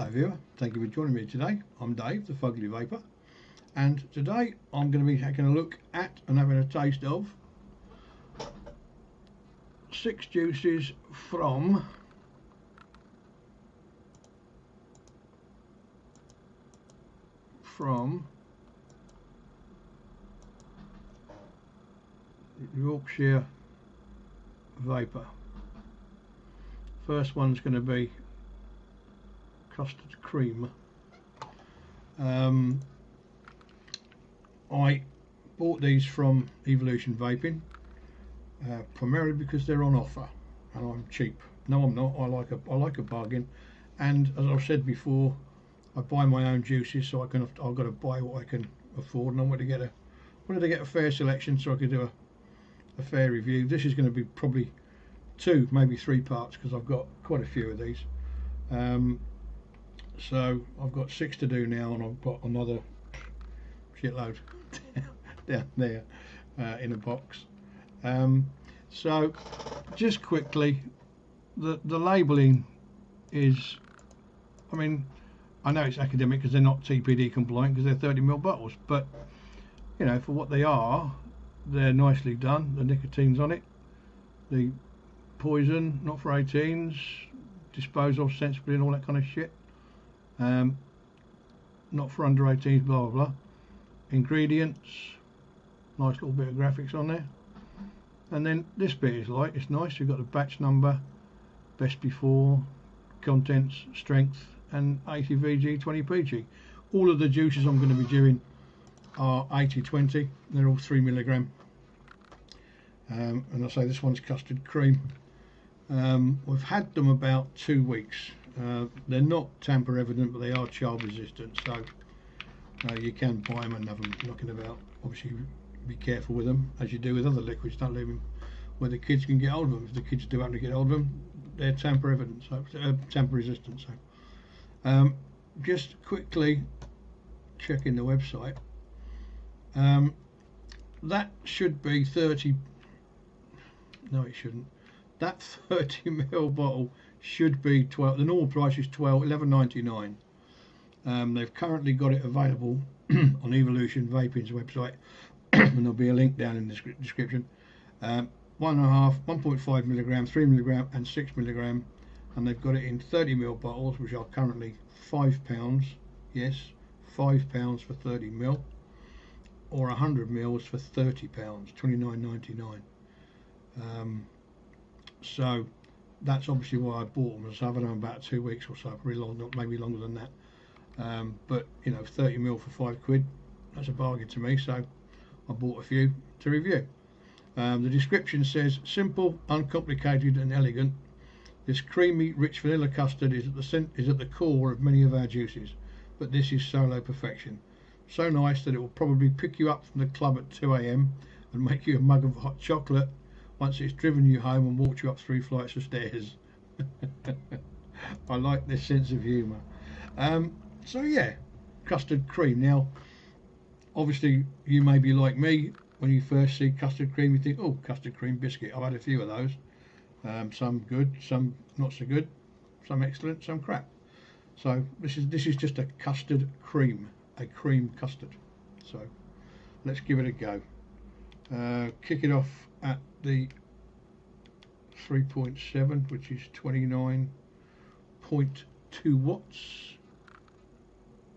Hello viewer, thank you for joining me today. I'm Dave, the Fugly Vaper, and today I'm going to be taking a look at and having a taste of 6 juices from Yorkshire Vaper. First one's going to be custard cream. I bought these from Evolution Vaping primarily because they're on offer and I'm cheap. No, I'm not. I like a bargain, and as I've said before, I buy my own juices, so I've got to buy what I can afford, and I wanted to get a fair selection so I could do a fair review. This is going to be probably 2, maybe 3 parts because I've got quite a few of these. So I've got 6 to do now, and I've got another shitload down there in a box. So just quickly, the labelling is, I mean, I know it's academic because they're not TPD compliant because they're 30ml bottles, but you know, for what they are, they're nicely done. The nicotine's on it, the poison, not for 18s, dispose of sensibly and all that kind of shit. Not for under 18s, blah blah blah. Ingredients, nice little bit of graphics on there, and then this bit is like, it's nice. You've got the batch number, best before, contents, strength, and 80 VG, 20 PG. All of the juices I'm going to be doing are 80-20. They're all 3mg. And I say this one's custard cream. We've had them about 2 weeks. They're not tamper evident, but they are child resistant, so you can buy them and have them knocking about. Obviously be careful with them, as you do with other liquids. Don't leave them where the kids can get hold of them. If the kids do happen to get hold of them, they're tamper evident, so tamper resistant. So just quickly checking the website, that should be 30, no it shouldn't, that 30ml bottle should be 12. The normal price is $11.99. They've currently got it available on Evolution Vaping's website, and there'll be a link down in the description. 1.5, 1.5mg, 3mg and 6mg, and they've got it in 30ml bottles, which are currently £5. Yes, £5 for 30ml, or 100ml for £30, £29.99. So that's obviously why I bought them. So I've had them about 2 weeks or so, pretty long, maybe longer than that. But you know, 30ml for £5, that's a bargain to me. So I bought a few to review. The description says, simple, uncomplicated and elegant. This creamy, rich vanilla custard is at the core of many of our juices, but this is solo perfection. So nice that it will probably pick you up from the club at 2 AM and make you a mug of hot chocolate once it's driven you home and walked you up 3 flights of stairs. I like this sense of humour. So yeah, custard cream. Now, obviously, you may be like me. When you first see custard cream, you think, oh, custard cream biscuit. I've had a few of those. Some good, some not so good, some excellent, some crap. So this is just a custard cream, a cream custard. So let's give it a go. Kick it off at the 3.7, which is 29.2 watts.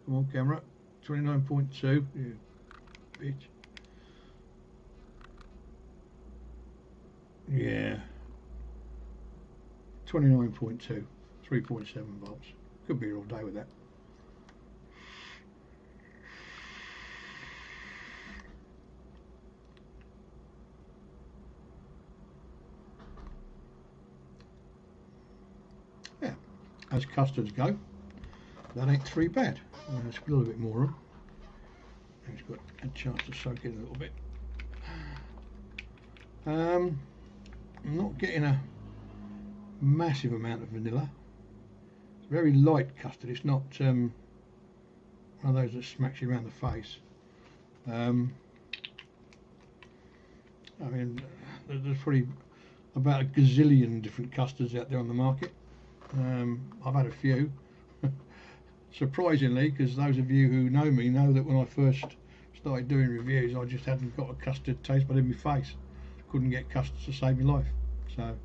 Come on, camera. 29.2. You bitch. Yeah. 29.2. 3.7 volts. Could be here all day with that. Yeah, as custards go, that ain't 3 bad. Let's put a little bit more on. It's got a chance to soak in a little bit. I'm not getting a massive amount of vanilla. It's very light custard. It's not one of those that smacks you around the face. I mean, there's probably about a gazillion different custards out there on the market. I've had a few. surprisingly, because those of you who know me know that when I first started doing reviews, I just hadn't got a custard taste bud in my face. Couldn't get custard to save my life. So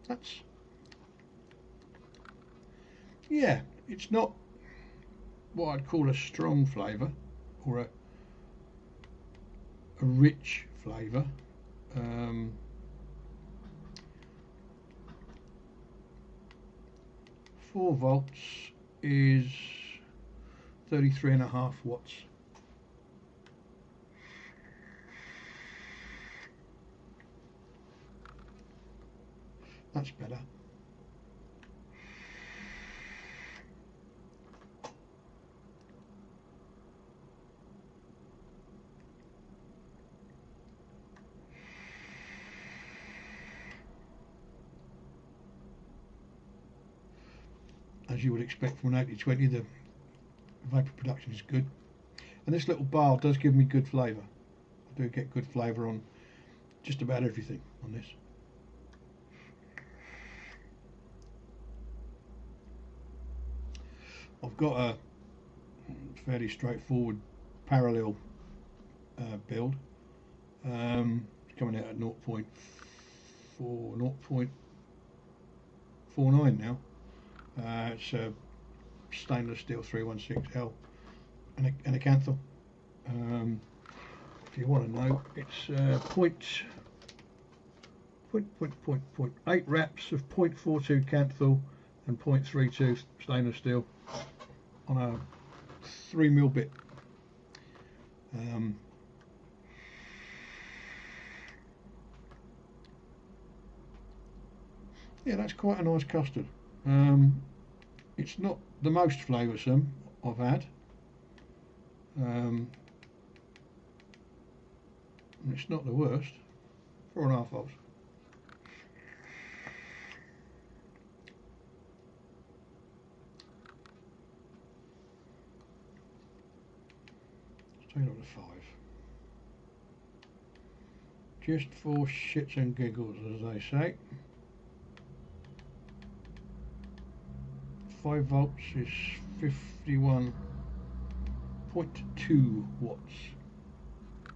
that's, yeah, it's not what I'd call a strong flavour or a rich flavour. 4 volts is 33.5 watts. That's better. As you would expect from an 80/20, the vapour production is good. And this little bar does give me good flavour. I do get good flavour on just about everything on this. I've got a fairly straightforward parallel build. It's coming out at 0.4, 0.49 now. It's a stainless steel 316L and a canthal. If you want to know, it's 0.8 wraps of 0.42 canthal and 0.32 stainless steel on a 3mm bit. Yeah, that's quite a nice custard. It's not the most flavoursome I've had. It's not the worst. 4.5 volts. Let's take it up to 5. Just for shits and giggles, as they say. 5 volts is 51.2 watts. I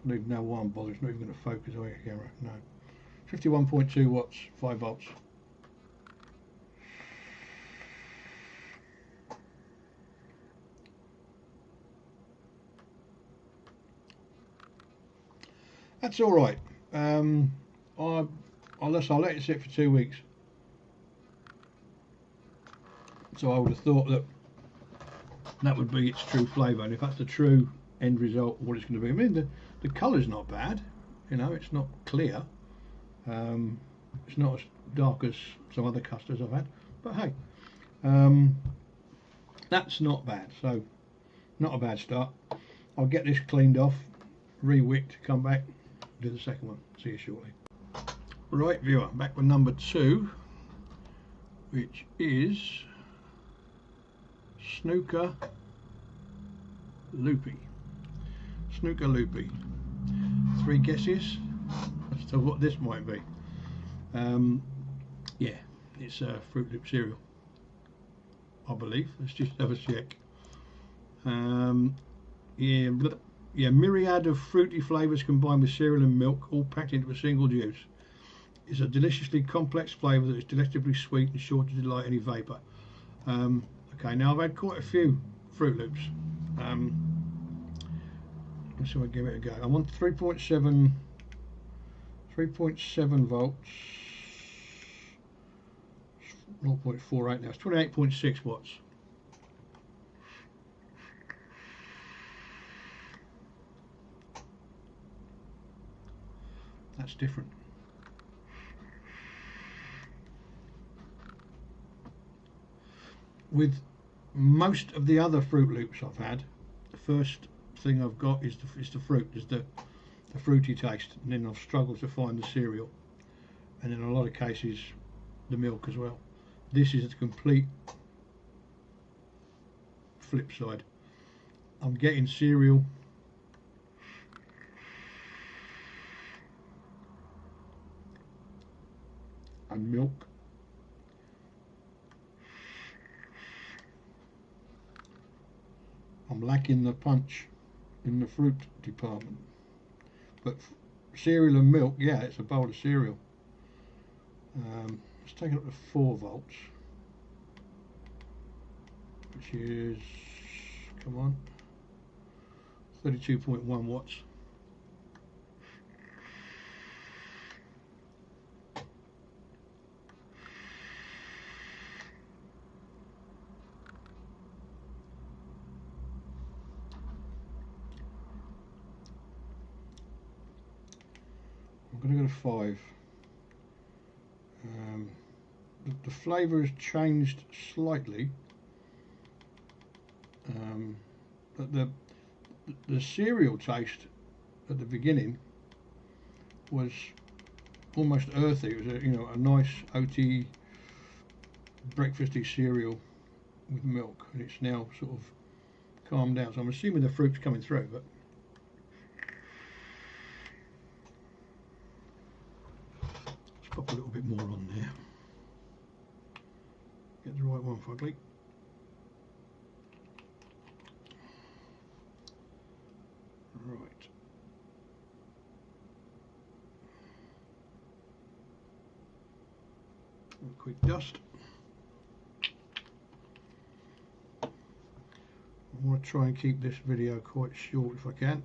don't even know why I'm bothered. It's not even going to focus on your camera. No. 51.2 watts, 5 volts. That's all right. I'll let it sit for 2 weeks. So I would have thought that would be its true flavour, and if that's the true end result, what it's going to be. I mean, the colour's not bad, you know, it's not clear. It's not as dark as some other custards I've had, but hey, that's not bad. So, not a bad start. I'll get this cleaned off, re-wicked, come back, do the second one. See you shortly. Right, viewer, back with number 2, which is Snooker Loopy. Snooker Loopy. 3 guesses as to what this might be. Yeah, it's a Fruit Loop cereal, I believe. Let's just have a check. Yeah, myriad of fruity flavours combined with cereal and milk, all packed into a single juice. It's a deliciously complex flavour that is delectably sweet and sure to delight any vapor. Okay, now I've had quite a few Fruit Loops. Let's see if I give it a go. I'm on 3.7 volts, 0.48 now. It's 28.6 watts. That's different. With most of the other Fruit Loops I've had, the first thing I've got is the fruit, is the fruity taste, and then I've struggled to find the cereal, and in a lot of cases the milk as well. This is a complete flip side. I'm getting cereal, and milk. I'm lacking the punch in the fruit department, but cereal and milk, yeah, it's a bowl of cereal. Let's take it up to 4 volts, which is, come on, 32.1 watts. I'm going to go to 5. The flavour has changed slightly, but the cereal taste at the beginning was almost earthy. It was a nice oaty breakfasty cereal with milk, and it's now sort of calmed down. So I'm assuming the fruit's coming through, but let's pop a little bit more on there. Get the right one, Fugly. Right. A quick dust. I want to try and keep this video quite short if I can.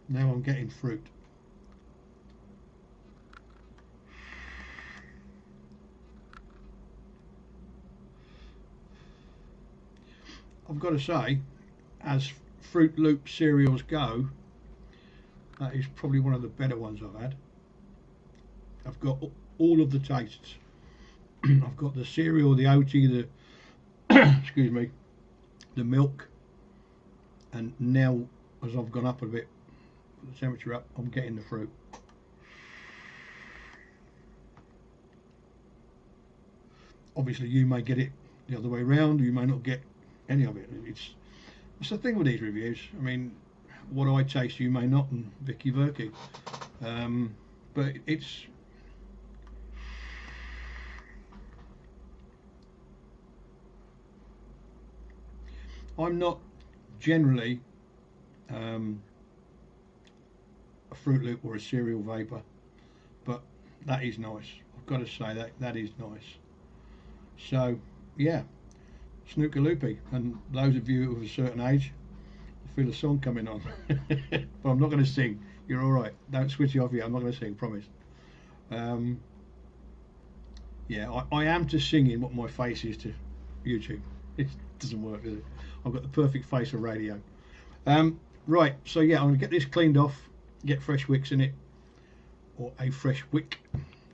Now I'm getting fruit. I've got to say, as Fruit Loop cereals go, that is probably one of the better ones I've had. I've got all of the tastes. I've got the cereal, the oaty, the excuse me, the milk, and now as I've gone up a bit, the temperature up, I'm getting the fruit. Obviously you may get it the other way round, you may not get any of it. It's the thing with these reviews. I mean, what I taste you may not, and Vicky Verky, but it's I'm not generally a Fruit Loop or a cereal vapor, but that is nice. I've got to say that is nice. So yeah, Snooker Loopy, and those of you of a certain age, I feel a song coming on. But I'm not going to sing. You're all right. Don't switch it off yet. I'm not going to sing. Promise. Yeah, I am to singing what my face is to YouTube. It doesn't work, does it? I've got the perfect face for radio. Right, so yeah, I'm going to get this cleaned off, get fresh wicks in it, or a fresh wick,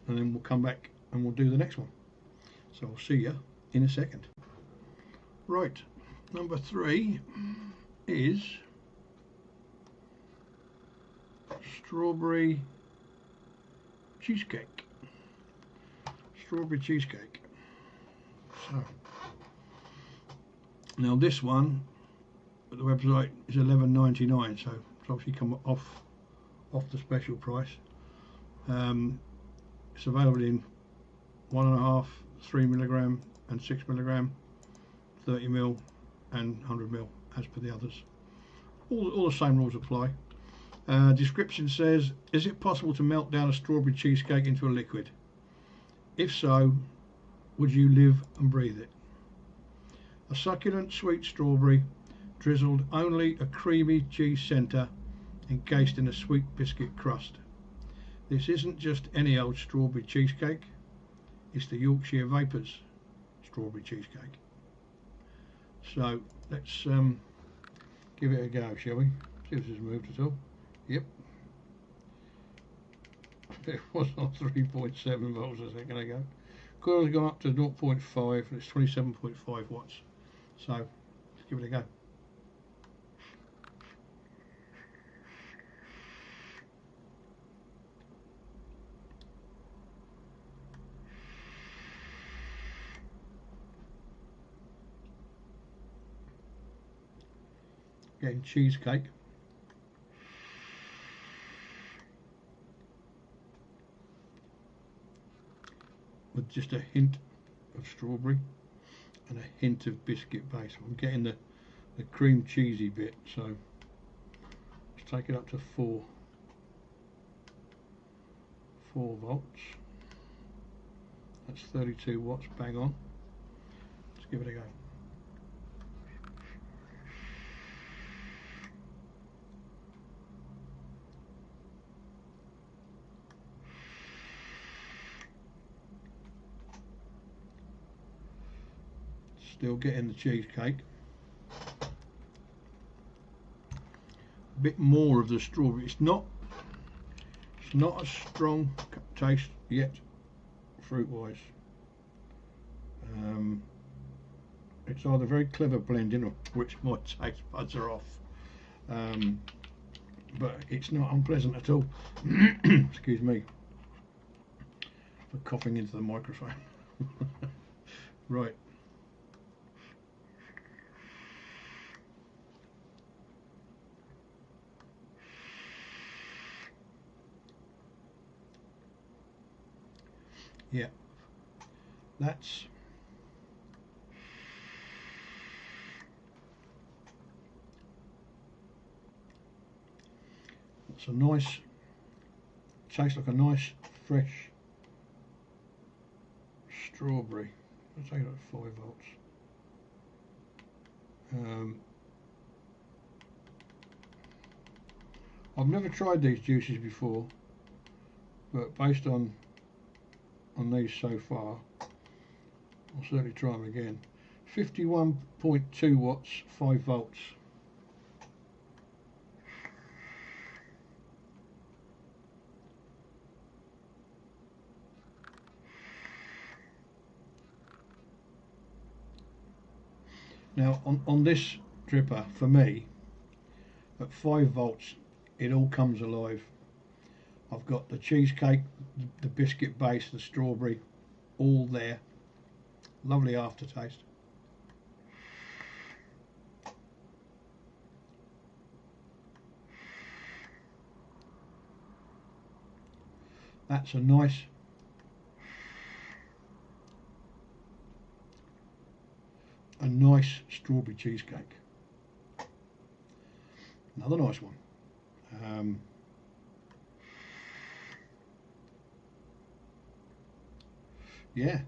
and then we'll come back and we'll do the next one. So I'll see you in a second. Right, number 3 is strawberry cheesecake. Strawberry cheesecake. So now this one at the website is $11.99, so it's obviously come off the special price. It's available in 1.5, 3mg and 6mg, 30ml and 100ml as per the others. All the same rules apply. Description says, is it possible to melt down a strawberry cheesecake into a liquid? If so, would you live and breathe it? A succulent sweet strawberry, drizzled only a creamy cheese centre, encased in a sweet biscuit crust. This isn't just any old strawberry cheesecake, it's the Yorkshire Vaper's strawberry cheesecake. So let's give it a go, shall we? See if this has moved at all. Yep. It was on 3.7 volts a second ago. Coil's gone up to 0.5 and it's 27.5 watts. So let's give it a go. getting cheesecake. With just a hint of strawberry and a hint of biscuit base. I'm getting the cream cheesy bit, so let's take it up to 4 volts. That's 32 watts, bang on. Let's give it a go. Still getting the cheesecake. A bit more of the strawberry. It's not a strong taste yet, fruit-wise. It's either very clever blending or which my taste buds are off. But it's not unpleasant at all. Excuse me for coughing into the microphone. Right. Yeah, that's a nice, tastes like a nice fresh strawberry. I'll take it at 5 volts. I've never tried these juices before, but based on these so far, I'll certainly try them again. 51.2 watts, 5 volts. Now on this dripper, for me, at 5 volts, it all comes alive. I've got the cheesecake, the biscuit base, the strawberry, all there. Lovely aftertaste. That's a nice strawberry cheesecake. Another nice one. Yeah,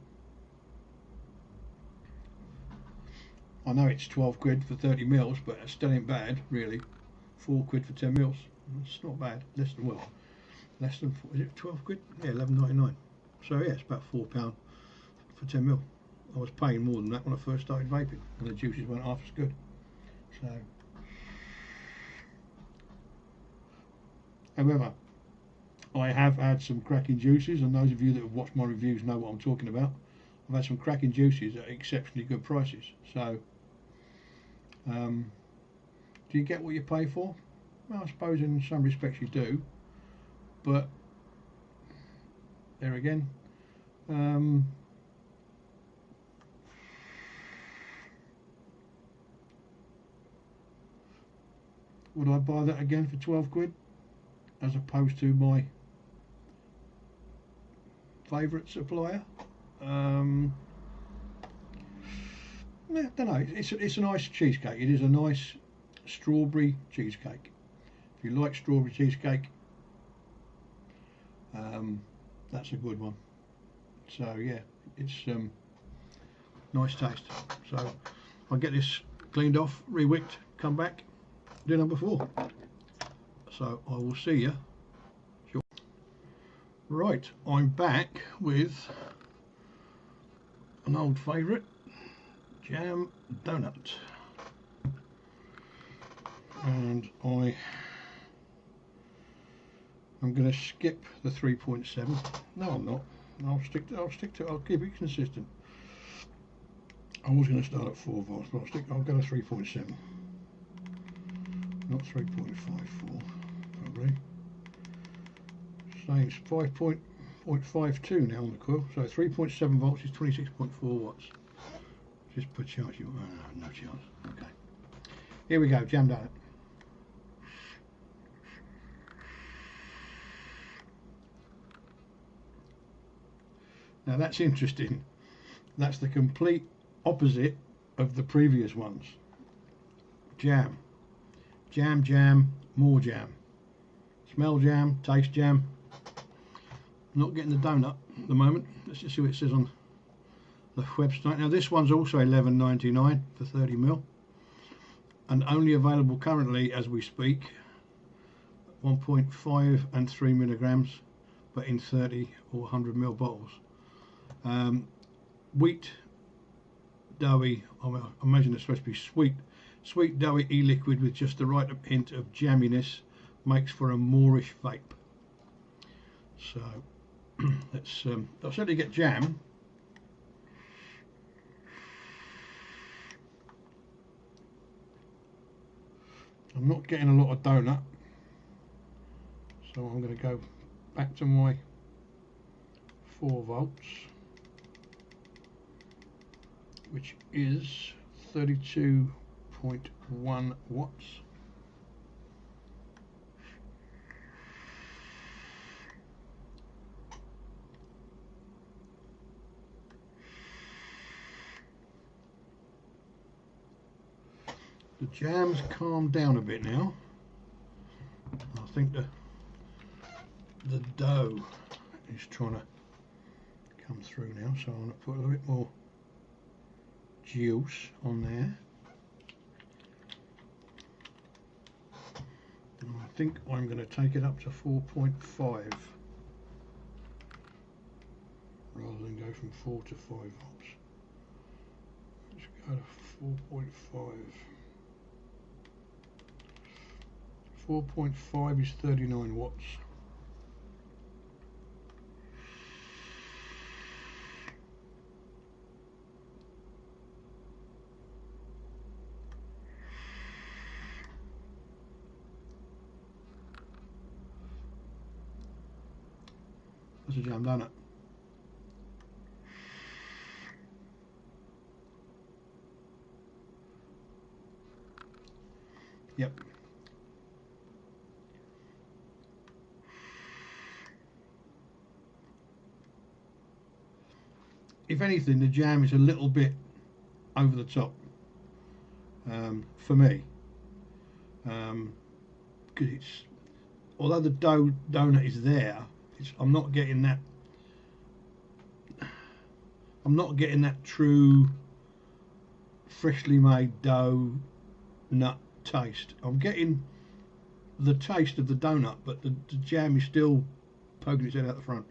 I know it's 12 quid for 30 mils, but it still ain't bad, really. 4 quid for 10 mils. It's not bad. Less than, well, less than 4, is it 12 quid? Yeah, 11.99. So yeah, it's about £4 for 10 mil. I was paying more than that when I first started vaping, and the juices weren't half as good. So, however, I have had some cracking juices, and those of you that have watched my reviews know what I'm talking about. I've had some cracking juices at exceptionally good prices. So, do you get what you pay for? Well, I suppose in some respects you do, but there again, would I buy that again for 12 quid as opposed to my favourite supplier? I don't know. It's a nice cheesecake. It is a nice strawberry cheesecake. If you like strawberry cheesecake, that's a good one. So yeah, it's nice taste. So I'll get this cleaned off, rewicked, come back, do number 4. So I will see you. Sure. Right, I'm back with an old favourite, jam donut, and I'm going to skip the 3.7. No, I'm not. I'll keep it consistent. I was going to start at 4 volts, but I'll go to 3.7, not 3.54. Probably. Same, it's 5.52 now on the coil. So 3.7 volts is 26.4 watts. Just put charge. No chance. Okay. Here we go. Jam donut. Now that's interesting. That's the complete opposite of the previous ones. Jam, jam, jam, more jam. Smell jam, taste jam. Not getting the donut at the moment. Let's just see what it says on the website. Now this one's also $11.99 for 30ml, and only available currently as we speak, 1.5 and 3 milligrams, but in 30 or 100ml bottles. Wheat, doughy, I imagine it's supposed to be sweet doughy e-liquid with just the right hint of jamminess, makes for a moreish vape. So let's I'll certainly get jam. I'm not getting a lot of donut, so I'm going to go back to my 4 volts, which is 32.1 watts. The jam's calmed down a bit now. I think the dough is trying to come through now, so I'm going to put a little bit more juice on there. And I think I'm going to take it up to 4.5 rather than go from 4 to 5 volts. Let's go to 4.5. 4.5 is 39 watts. That's a jam donut. Yep. If anything, the jam is a little bit over the top for me, because it's, although the donut is there, I'm not getting that. I'm not getting that true freshly made dough nut taste. I'm getting the taste of the donut, but the jam is still poking its head out the front.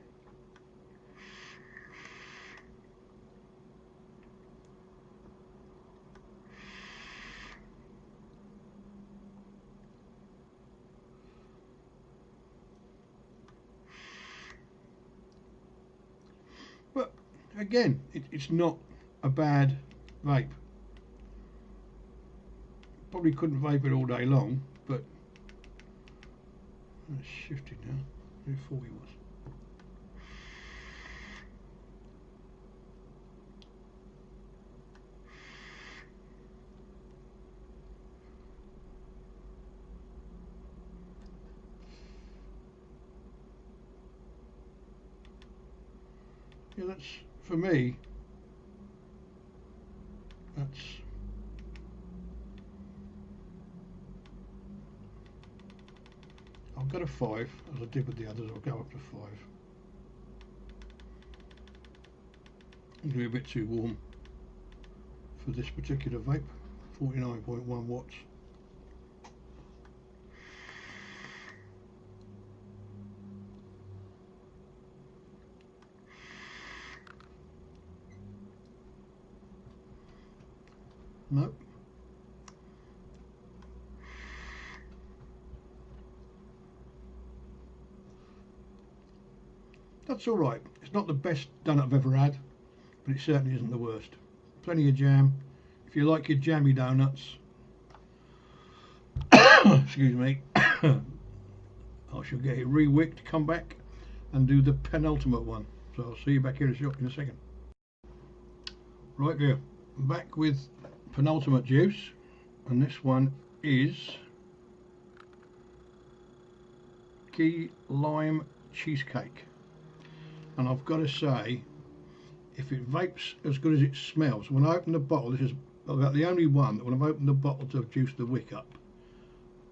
But again, it's not a bad vape. Probably couldn't vape it all day long, but it's shifted now. Who 40 was. Yeah, that's, for me, that's I'll go to 5, as I did with the others. I'll go up to 5. It'll be a bit too warm for this particular vape. 49.1 watts. Nope. That's all right. It's not the best donut I've ever had, but it certainly isn't the worst. Plenty of jam. If you like your jammy donuts, excuse me, I shall get it re-wicked, come back and do the penultimate one. So I'll see you back here in a second. Right there, back with penultimate juice, and this one is key lime cheesecake. And I've got to say, if it vapes as good as it smells. When I open the bottle, this is about the only one that when I've opened the bottle to juice the wick up,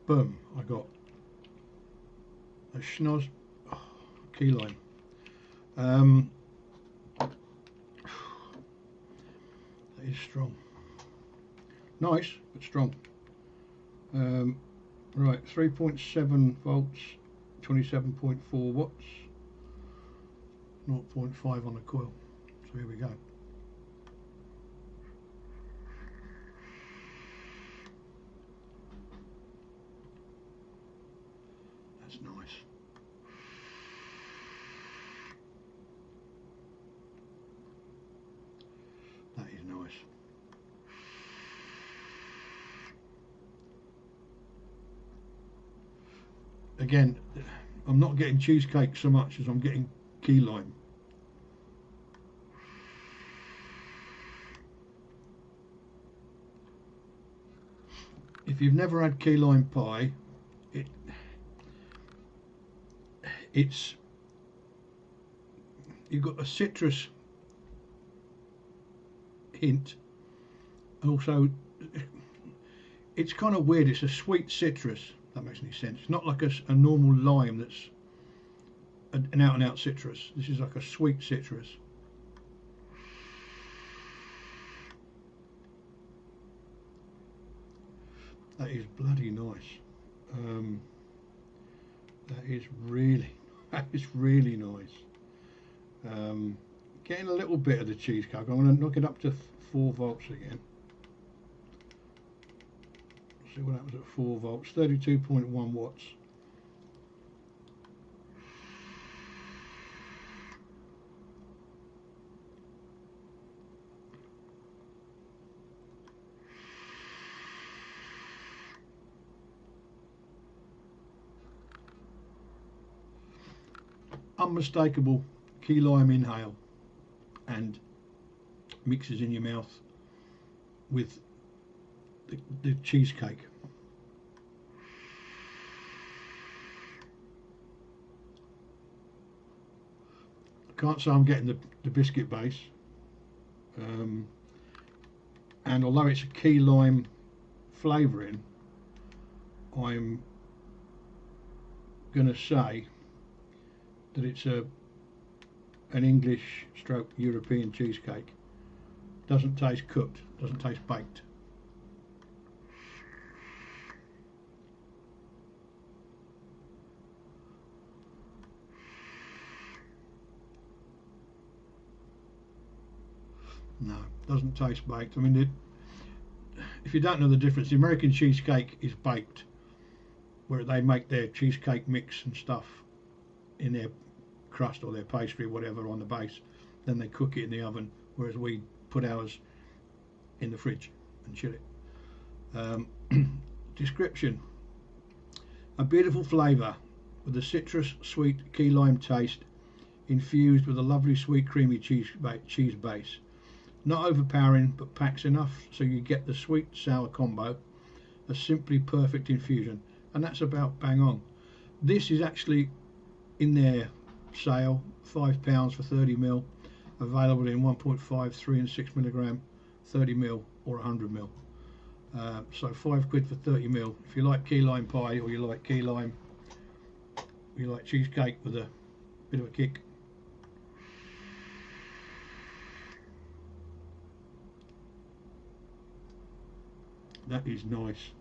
boom, I got a schnoz key lime. That is strong. Nice, but strong. Right, 3.7 volts, 27.4 watts, 0.5 on the coil. So here we go. That's nice. That is nice. Again, I'm not getting cheesecake so much as I'm getting key lime. If you've never had key lime pie, it's you've got a citrus hint, and also it's kind of weird. It's a sweet citrus. If that makes any sense. It's not like a normal lime that's an out and out citrus. This is like a sweet citrus. That is bloody nice. That is really nice. Getting a little bit of the cheesecake. I'm going to knock it up to 4 volts again. See what happens at 4 volts. 32.1 watts. Unmistakable key lime inhale, and mixes in your mouth with the cheesecake. I can't say I'm getting the biscuit base, and although it's a key lime flavouring, I'm going to say that it's an English stroke European cheesecake. Doesn't taste cooked, doesn't taste baked. No, doesn't taste baked. I mean, if you don't know the difference, the American cheesecake is baked, where they make their cheesecake mix and stuff in their crust or their pastry, whatever, on the base. Then they cook it in the oven, whereas we put ours in the fridge and chill it. Description: a beautiful flavour with a citrus sweet key lime taste, infused with a lovely sweet creamy cheese base. Not overpowering, but packs enough so you get the sweet sour combo. A simply perfect infusion, and that's about bang on. This is actually in their sale, £5 for 30ml, available in 1.5, 3 and 6 milligram, 30ml or 100ml. So £5 for 30ml. If you like key lime pie, or you like key lime, you like cheesecake with a bit of a kick. That is nice,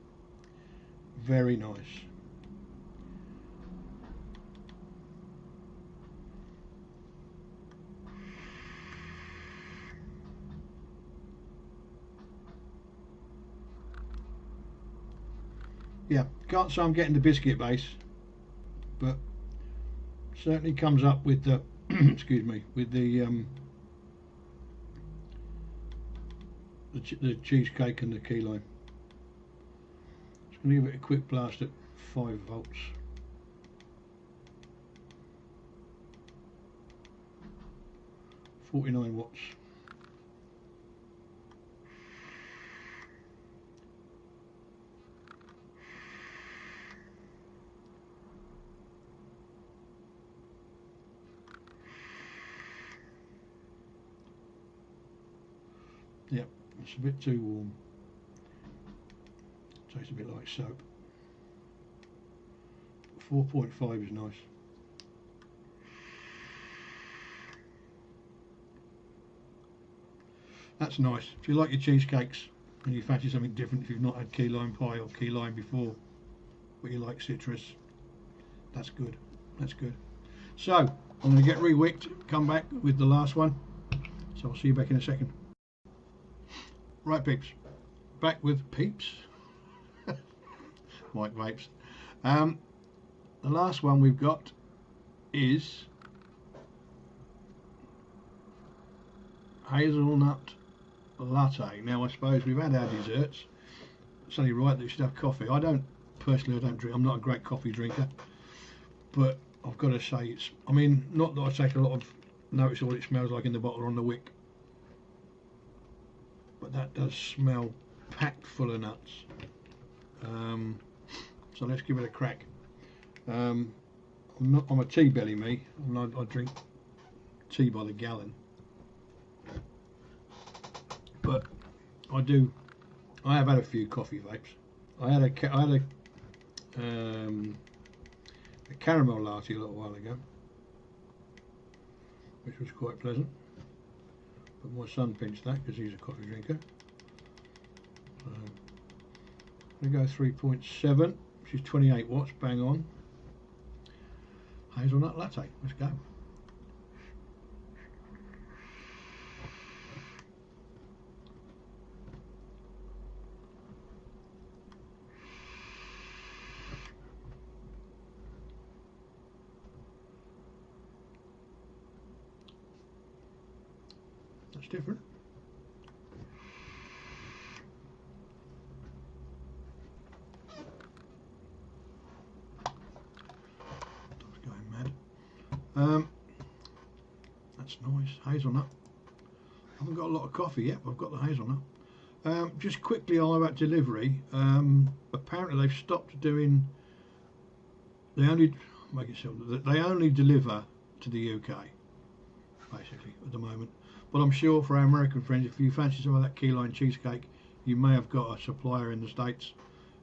very nice. Yeah, can't say I'm getting the biscuit base, but certainly comes up with the excuse me, with the cheesecake and the key lime. Just going to give it a quick blast at 5 volts. .49 watts. Yep, it's a bit too warm. Tastes a bit like soap. 4.5 is nice. That's nice. If you like your cheesecakes and you fancy something different, if you've not had key lime pie or key lime before, but you like citrus, that's good. That's good. So I'm going to get re-wicked, come back with the last one. So I'll see you back in a second. Right, peeps. Back with peeps. White vapes. The last one we've got is hazelnut latte. Now I suppose we've had our desserts. It's only right that you should have coffee. I don't drink. I'm not a great coffee drinker, but I've got to say it's. I mean, not that I take a lot of notice of what it smells like in the bottle or on the wick, but that does smell packed full of nuts. So let's give it a crack. I'm a tea belly, me, and I drink tea by the gallon. But I have had a few coffee vapes. I had a caramel latte a little while ago, which was quite pleasant. But my son pinched that because he's a coffee drinker. So I'm going to go 3.7, which is 28 watts, bang on. Hazelnut latte, let's go. That's different. Dog's going mad. That's nice. Hazelnut. I haven't got a lot of coffee yet, but I've got the hazelnut. Just quickly on about delivery. Apparently they've stopped doing. They only deliver to the UK, basically at the moment. But I'm sure for our American friends, if you fancy some of that key lime cheesecake, you may have got a supplier in the States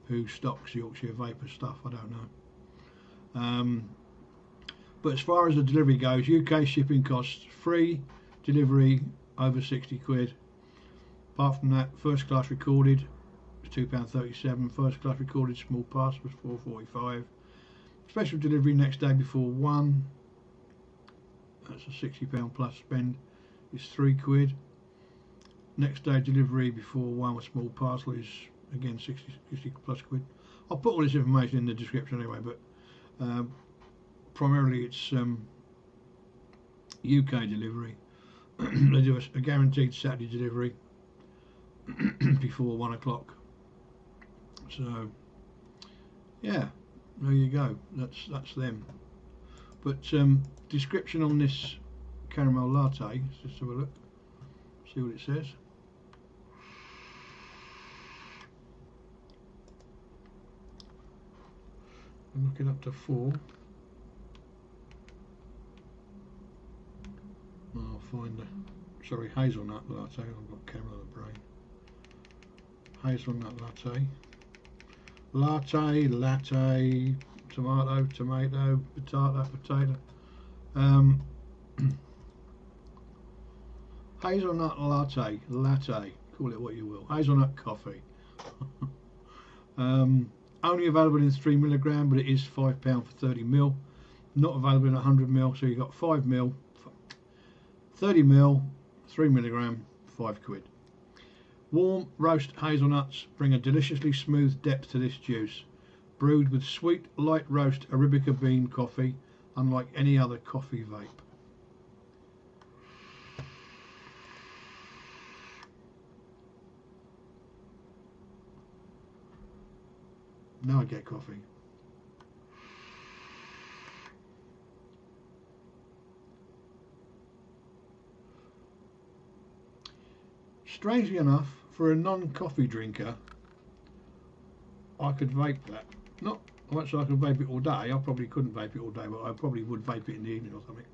who stocks Yorkshire Vaper stuff. I don't know. But as far as the delivery goes, UK shipping costs free, delivery over 60 quid. Apart from that, first class recorded was £2.37. First class recorded small pass was £4.45. Special delivery next day before 1. That's a £60 plus spend. It's 3 quid. Next day delivery before 1 with small parcel is again 60 plus quid. I'll put all this information in the description anyway, but primarily it's UK delivery. They do a guaranteed Saturday delivery before 1 o'clock. So yeah, there you go. That's them. But description on this caramel latte, let's just have a look, see what it says. I'm looking up to 4. I'll find sorry, hazelnut latte. I've got caramel in the brain. Hazelnut latte. Latte, tomato, potato. Hazelnut latte, call it what you will. Hazelnut coffee. Only available in 3mg, but it is £5 for 30ml. Not available in 100ml, so you've got 5ml, 30ml, 3mg, 5 quid. Warm roast hazelnuts bring a deliciously smooth depth to this juice. Brewed with sweet, light roast Arabica bean coffee, unlike any other coffee vape. Now I get coffee. Strangely enough, for a non-coffee drinker, I could vape that. Not much I could vape it all day. I probably couldn't vape it all day, but I probably would vape it in the evening or something.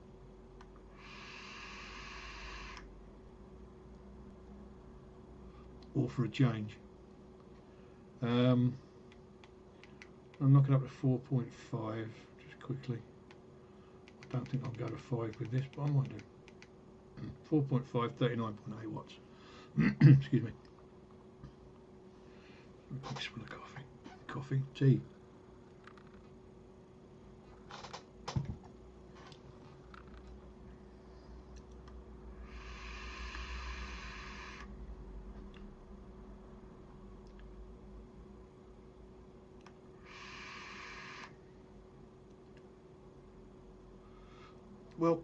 or for a change. I'm knocking up to 4.5 just quickly. I don't think I'll go to 5 with this, but I might do. 4.5, 39.8 watts. Excuse me. A big spoon of coffee, tea. Well,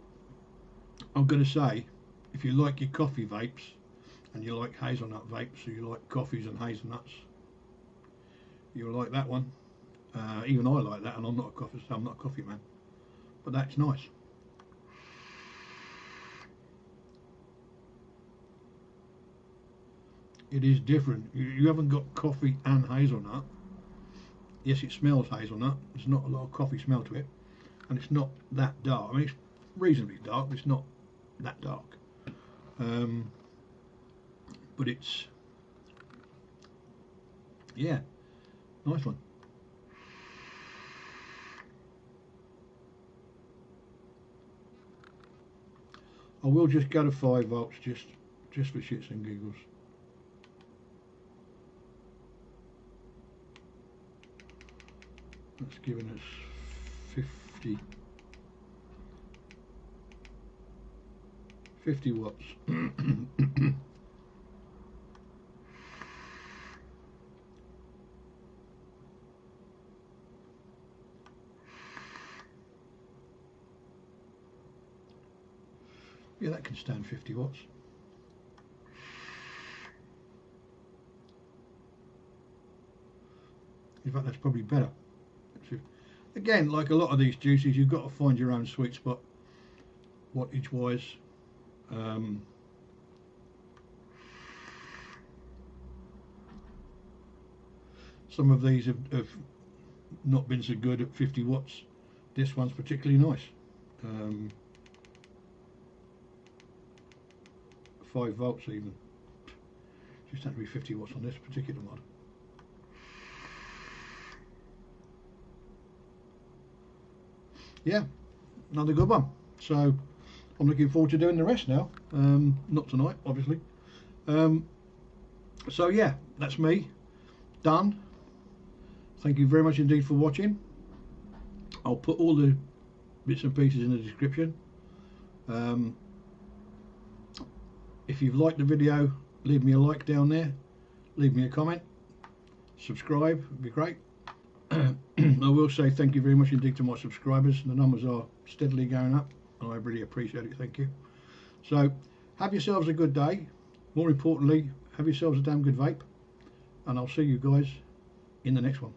I'm going to say, if you like your coffee vapes and you like hazelnut vapes, so you like coffees and hazelnuts, you'll like that one. Even I like that, and I'm not a coffee man, but that's nice. It is different. You haven't got coffee and hazelnut. Yes, it smells hazelnut. There's not a lot of coffee smell to it, and it's not that dark. I mean, it's reasonably dark, but it's not that dark. But it's, yeah, nice one. I will just go to 5 volts just for shits and giggles. That's giving us 50 watts. Yeah, that can stand 50 watts. In fact, that's probably better. Again, like a lot of these juices, you've got to find your own sweet spot, wattage wise. Some of these have not been so good at 50 watts. This one's particularly nice. 5 volts even. Just had to be 50 watts on this particular one. Yeah, another good one. So I'm looking forward to doing the rest now. Not tonight, obviously. So yeah, that's me done. Thank you very much indeed for watching. I'll put all the bits and pieces in the description. If you've liked the video, leave me a like down there, leave me a comment, subscribe, would be great. I will say thank you very much indeed to my subscribers. The numbers are steadily going up and I really appreciate it, thank you. So have yourselves a good day. More importantly, have yourselves a damn good vape, and I'll see you guys in the next one.